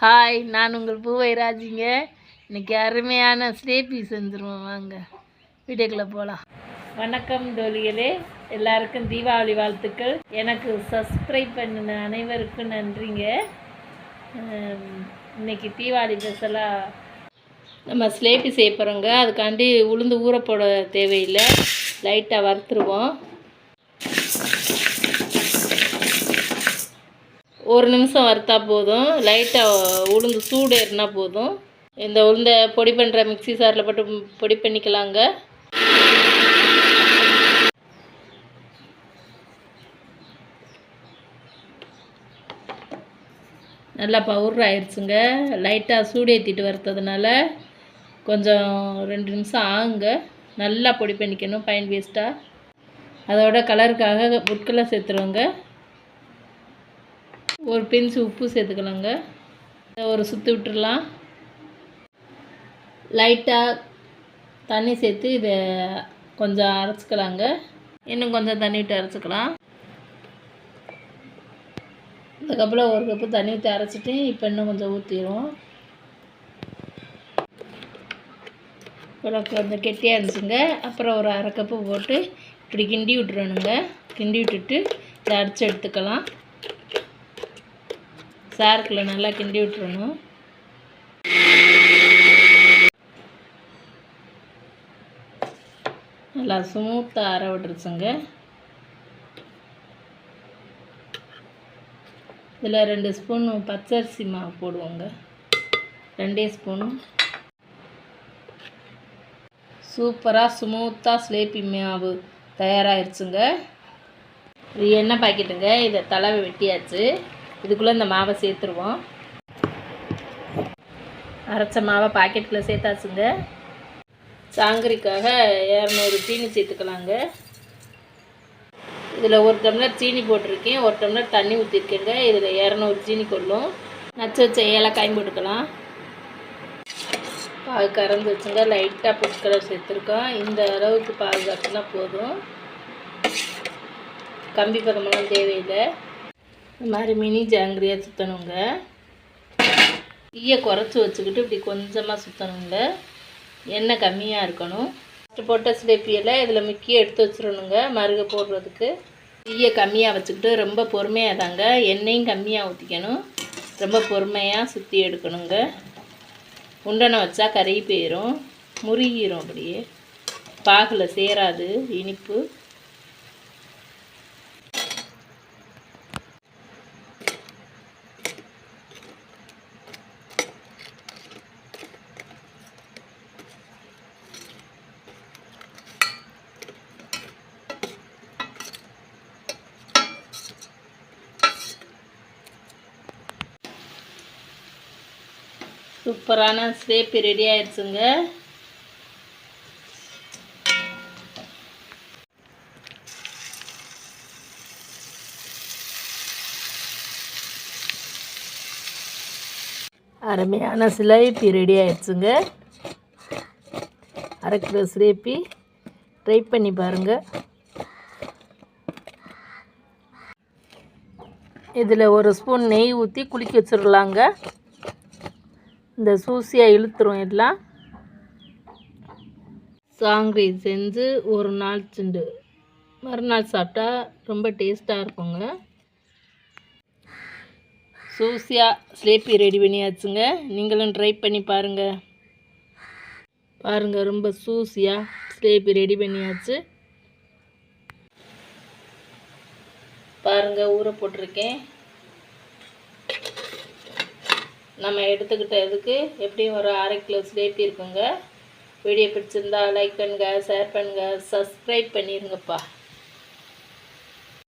Hi, நான் உங்கள் பூவை ராஜிங்க. இன்றைக்கி அருமையான ஸ்லேப்பி செஞ்சுருவோம். வாங்க வீடியோக்குள்ளே போகலாம். வணக்கம் தோழிகளே, எல்லாருக்கும் தீபாவளி வாழ்த்துக்கள். எனக்கு சப்ஸ்கிரைப் பண்ணின அனைவருக்கும் நன்றிங்க. இன்றைக்கி தீபாவளி ஸ்பெஷலாக நம்ம ஸ்லேப்பி செய்ய போகிறோங்க. அதுக்காண்டி உளுந்து ஊற போட தேவையில்லை, லைட்டாக வறுத்துருவோம். ஒரு நிமிஷம் வறுத்தா போதும், லைட்டாக உளுந்து சூடு ஏறினா போதும். இந்த உளுந்தை பொடி பண்ணுற மிக்ஸி சாரில் போட்டு பொடி பண்ணிக்கலாங்க. நல்லா பவுடர் ஆயிடுச்சுங்க. லைட்டாக சூடு ஏற்றிட்டு வறுத்ததுனால கொஞ்சம் 2 நிமிஷம் ஆகுங்க. நல்லா பொடி பண்ணிக்கணும், ஃபைன் பேஸ்ட்டாக. அதோட கலருக்காக ஃபுட் கலர் சேர்த்துருவோங்க. ஒரு பிஞ்சு உப்பு சேர்த்துக்கலாங்க. ஒரு சுற்றி விட்டுடலாம். லைட்டாக தண்ணி சேர்த்து இதை கொஞ்சம் அரைச்சிக்கலாங்க. இன்னும் கொஞ்சம் தண்ணி விட்டு அரைச்சிக்கலாம். அதுக்கப்புறம் ஒரு கப்பு தண்ணி ஊற்றி அரைச்சிட்டு இப்போ இன்னும் கொஞ்சம் ஊற்றிடுவோம். அப்புறம் கொஞ்சம் கெட்டியாக இருந்துச்சுங்க. அப்புறம் ஒரு அரை கப்பு போட்டு இப்படி கிண்டி விட்டுறணுங்க. கிண்டி விட்டுட்டு இதை அரைச்சி எடுத்துக்கலாம். சாருக்குள்ள நல்லா கிண்டி விட்டுறணும். நல்லா ஸ்மூத்தாக அரை விட்டுருச்சுங்க. இதில் 2 ஸ்பூன் பச்சரிசி மாவு போடுவோங்க. 2 ஸ்பூனும். சூப்பராக ஸ்மூத்தாக ஸ்லேப்பி மாவு தயாராகிடுச்சுங்க. இது எண்ணெய் பாக்கெட்டுங்க. இதை தலை வெட்டியாச்சு. இதுக்குள்ளே இந்த மாவை சேர்த்துருவோம். அரைச்ச மாவை பாக்கெட்டில் சேர்த்தாச்சுங்க. சாங்கரிக்காக 200 சீனி சேர்த்துக்கலாங்க. இதில் 1 டம்ளர் சீனி போட்டிருக்கேன், 1 டம்ளர் தண்ணி ஊற்றிருக்கேங்க. இதில் 200 சீனி கொள்ளும். நச்சு வச்ச ஏலக்காயும் போட்டுக்கலாம். பாகு கறந்து வச்சுங்க. லைட்டாக ஃபுட் கலர் சேர்த்துருக்கோம். இந்த அளவுக்கு பாகு கறந்துனா போதும், கம்பி பதமெல்லாம் தேவையில்லை. இந்த மாதிரி மினி ஜாங்கிரியாக சுற்றணுங்க. தீயை குறைச்சி வச்சுக்கிட்டு இப்படி கொஞ்சமாக சுற்றணுங்க. எண்ணெய் கம்மியாக இருக்கணும். ஃபஸ்ட்டு போட்ட ஸ்லேப்பியெல்லாம் இதில் முக்கிய எடுத்து வச்சிடணுங்க. மருக போடுறதுக்கு தீயை கம்மியாக வச்சுக்கிட்டு ரொம்ப பொறுமையாக தாங்க, எண்ணெயும் கம்மியாக ஊற்றிக்கணும். ரொம்ப பொறுமையாக சுற்றி எடுக்கணுங்க. உண்டனை வச்சா கருகி போயிடும், முருகிரும். அப்படியே பாகில் சேராது இனிப்பு. சூப்பரான ஸ்லேப்பி ரெடி ஆயிடுச்சுங்க. அருமையான ஸ்லேப்பி ரெடி ஆயிடுச்சுங்க. 1/2 கிலோ ஸ்லேப்பி ட்ரை பண்ணி பாருங்கள். இதில் 1 ஸ்பூன் நெய் ஊற்றி குளிக்க வச்சிடலாங்க. இந்த சூசியாக இழுத்துரும் எல்லாம். சாங்கிரி செஞ்சு ஒரு நாள் செஞ்சு மறுநாள் சாப்பிட்டா ரொம்ப டேஸ்ட்டாக இருக்குங்க. சூசியாக ஸ்லேப்பி ரெடி பண்ணியாச்சுங்க. நீங்களும் ட்ரை பண்ணி பாருங்கள். ரொம்ப சூசியாக ஸ்லேப்பி ரெடி பண்ணியாச்சு. பாருங்கள், ஊற போட்டிருக்கேன். நம்ம எடுத்துக்கிட்ட இதுக்கு எப்படியும் ஒரு 1/2 கிலோ ஸ்லேப்பி இருக்குங்க. வீடியோ பிடிச்சிருந்தா லைக் பண்ணுங்கள், ஷேர் பண்ணுங்கள், சப்ஸ்கிரைப் பண்ணிடுங்கப்பா.